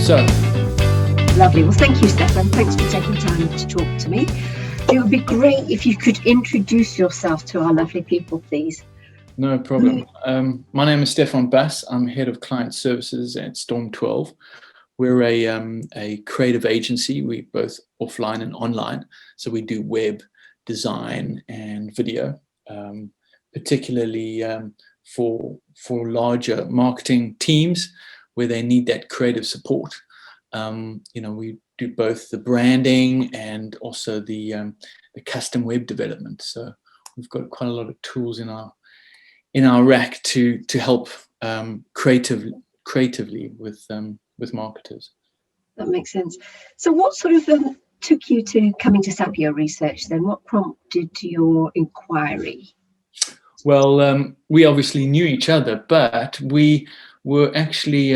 so. Lovely. Well, thank you, Stefan. Thanks for taking time to talk to me. It would be great if you could introduce yourself to our lovely people, please. No problem. My name is Stefan Bass. I'm head of client services at Storm12. We're a creative agency. We both offline and online. So we do web design and video, particularly for larger marketing teams where they need that creative support. We do both the branding and also the custom web development. So we've got quite a lot of tools in our rack to help creatively with marketers. That makes sense. So what sort of took you to coming to Sapio Research then? What prompted your inquiry? Well, we obviously knew each other, but we were actually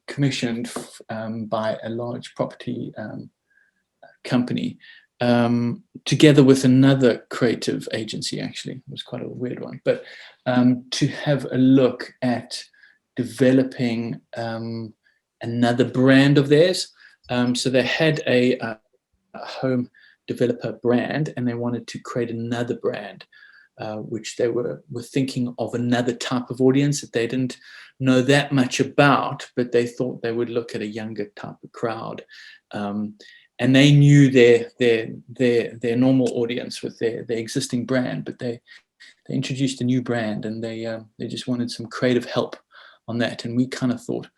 commissioned by a large property company together with another creative agency. Actually, it was quite a weird one, but to have a look at developing another brand of theirs. So they had a home developer brand, and they wanted to create another brand, which they were thinking of another type of audience that they didn't know that much about, but they thought they would look at a younger type of crowd. And they knew their normal audience with their existing brand, but they introduced a new brand, and they just wanted some creative help on that. And we kind of thought,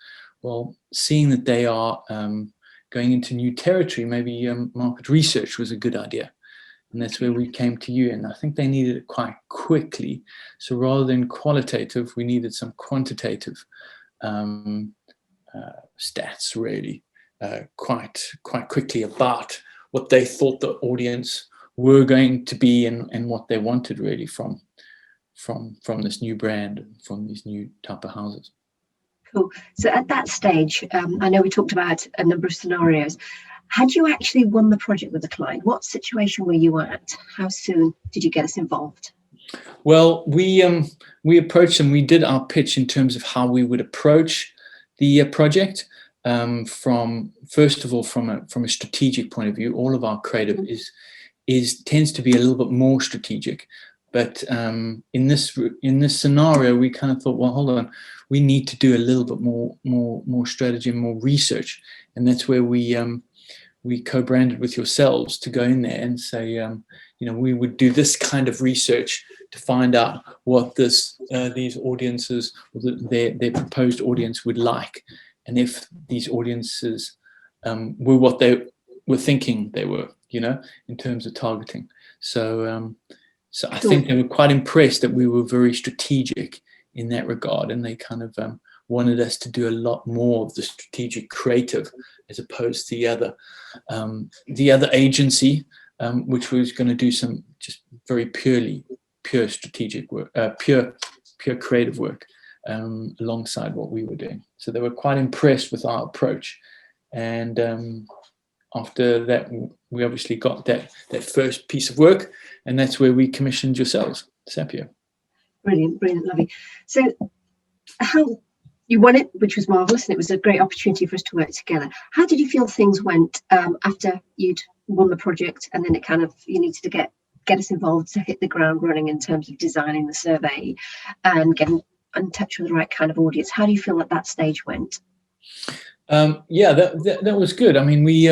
well, seeing that they are going into new territory, maybe market research was a good idea. And that's where we came to you. And I think they needed it quite quickly. So rather than qualitative, we needed some quantitative stats, really, quite quickly about what they thought the audience were going to be and what they wanted really from this new brand, from these new type of houses. Cool. So at that stage, I know we talked about a number of scenarios. Had you actually won the project with the client? What situation were you at? How soon did you get us involved? Well, we approached them. We did our pitch in terms of how we would approach the project. From a strategic point of view, all of our creative tends to be a little bit more strategic. But in this scenario, we kind of thought, well, hold on, we need to do a little bit more strategy and more research, and that's where we co-branded with yourselves to go in there and say, we would do this kind of research to find out what these audiences, or their proposed audience would like, and if these audiences were what they were thinking they were, in terms of targeting. So I think they were quite impressed that we were very strategic in that regard, and they kind of wanted us to do a lot more of the strategic creative as opposed to the other agency, which was going to do some just very pure strategic work, pure creative work alongside what we were doing. So they were quite impressed with our approach, and after that, we obviously got that first piece of work, and that's where we commissioned yourselves, Sapio. Brilliant, lovely. So how you won it, which was marvellous, and it was a great opportunity for us to work together. How did you feel things went after you'd won the project, and then it kind of, you needed to get us involved to hit the ground running in terms of designing the survey and getting in touch with the right kind of audience? How do you feel that stage went? Yeah, that was good. I mean, we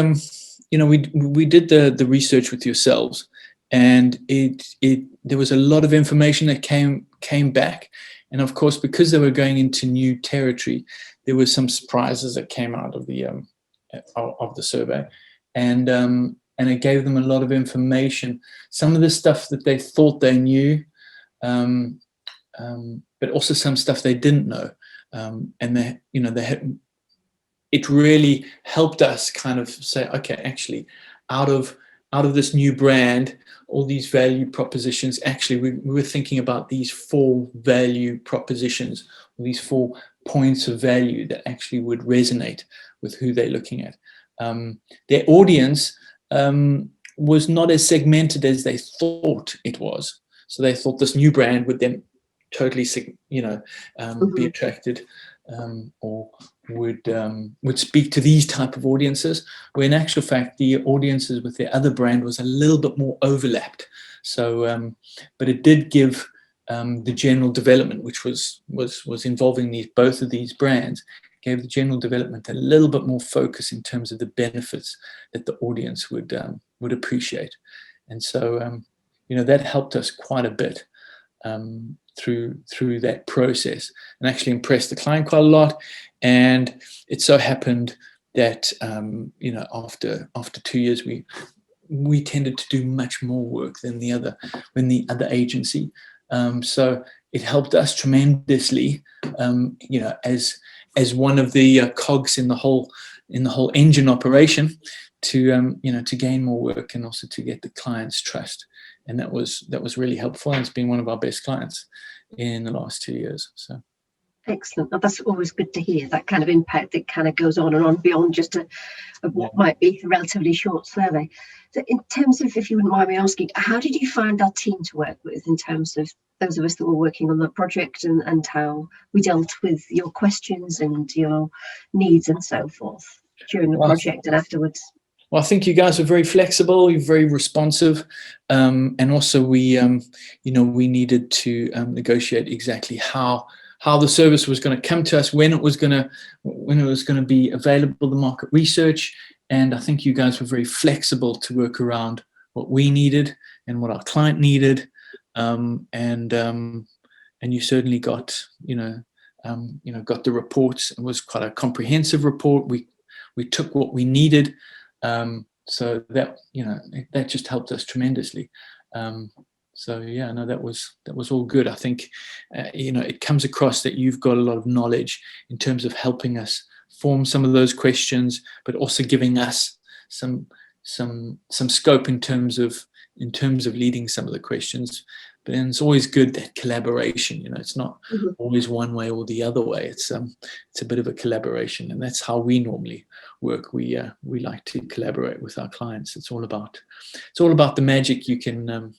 did the research with yourselves, and there was a lot of information that came back, and of course, because they were going into new territory, there were some surprises that came out of the survey, and it gave them a lot of information. Some of the stuff that they thought they knew, but also some stuff they didn't know, and they had. It really helped us kind of say, okay, actually, out of this new brand, all these value propositions, actually, we were thinking about these 4 value propositions, these 4 points of value that actually would resonate with who they're looking at. Their audience was not as segmented as they thought it was. So they thought this new brand would then totally, be attracted or would speak to these type of audiences, where in actual fact the audiences with their other brand was a little bit more overlapped. So, but it did give the general development, which was involving both of these brands, gave the general development a little bit more focus in terms of the benefits that the audience would appreciate, and so that helped us quite a bit through that process, and actually impressed the client quite a lot. And it so happened that after 2 years we tended to do much more work than the other agency. So it helped us tremendously, as one of the cogs in the whole engine operation, to gain more work and also to get the client's trust. And that was really helpful. And it's been one of our best clients in the last 2 years. So. Excellent. That's always good to hear, that kind of impact that kind of goes on and on beyond just what might be a relatively short survey. So in terms of, if you wouldn't mind me asking, how did you find our team to work with, in terms of those of us that were working on the project, and how we dealt with your questions and your needs and so forth during the project and afterwards? Well, I think you guys were very flexible, you're very responsive, and also we needed to negotiate exactly how the service was going to come to us, when it was going to be available, the market research. And I think you guys were very flexible to work around what we needed and what our client needed, and you certainly got got the reports. It was quite a comprehensive report. We took what we needed, so that that just helped us tremendously. So yeah, no, that was all good. I think it comes across that you've got a lot of knowledge in terms of helping us form some of those questions, but also giving us some scope in terms of leading some of the questions. But then it's always good, that collaboration. It's not always one way or the other way. It's a bit of a collaboration, and that's how we normally work. We like to collaborate with our clients. It's all about the magic you can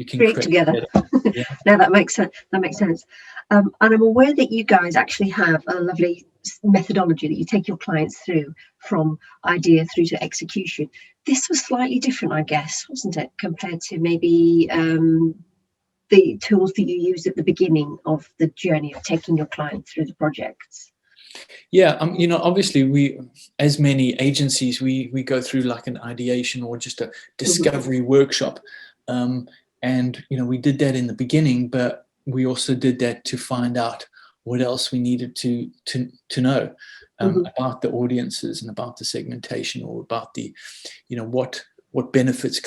create together. Yeah. No, that makes sense. And I'm aware that you guys actually have a lovely methodology that you take your clients through, from idea through to execution. This was slightly different, I guess, wasn't it, compared to maybe the tools that you used at the beginning of the journey of taking your client through the projects? Yeah, obviously we, as many agencies, we go through like an ideation or just a discovery workshop. And we did that in the beginning, but we also did that to find out what else we needed to know about the audiences and about the segmentation, or about the what benefits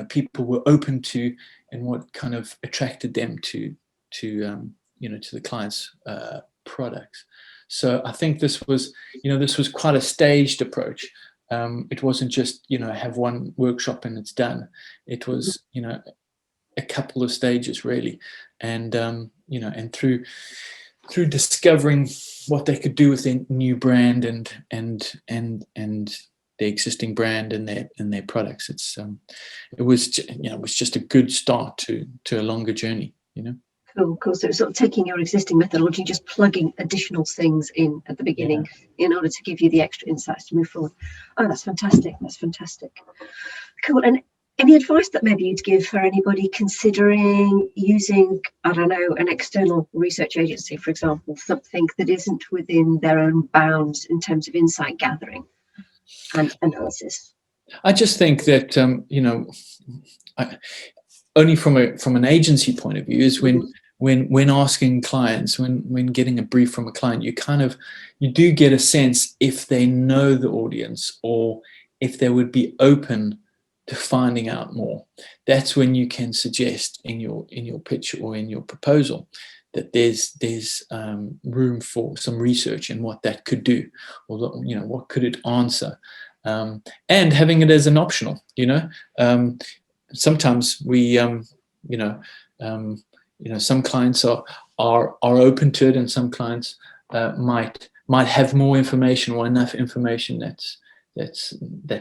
people were open to, and what kind of attracted them to the client's products. So I think this was quite a staged approach. It wasn't just have one workshop and it's done. It was a couple of stages really, and and through discovering what they could do with their new brand and the existing brand and their products. It was just a good start to a longer journey. Cool. So it's sort of taking your existing methodology, just plugging additional things in at the beginning in order to give you the extra insights to move forward. Oh, that's fantastic. Cool. And any advice that maybe you'd give for anybody considering using, I don't know, an external research agency, for example, something that isn't within their own bounds in terms of insight gathering and analysis? I just think that only from an agency point of view is when asking clients, when getting a brief from a client, you do get a sense if they know the audience, or if they would be open to finding out more. That's when you can suggest in your pitch or in your proposal that there's room for some research in what that could do, or what could it answer, and having it as an optional. Sometimes we some clients are open to it, and some clients might have more information, or enough information that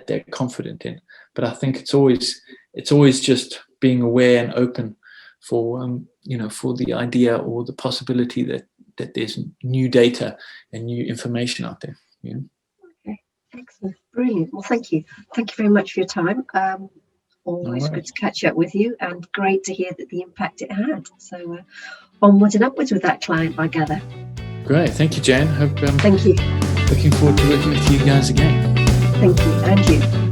they're confident in. But I think it's always just being aware and open for for the idea or the possibility that there's new data and new information out there. Yeah. Okay, excellent, brilliant. Well, thank you very much for your time. Always good to catch up with you, and great to hear that the impact it had. So onwards and upwards with that client, I gather. Great, thank you, Jane. Thank you. Looking forward to working with you guys again. Thank you, and you.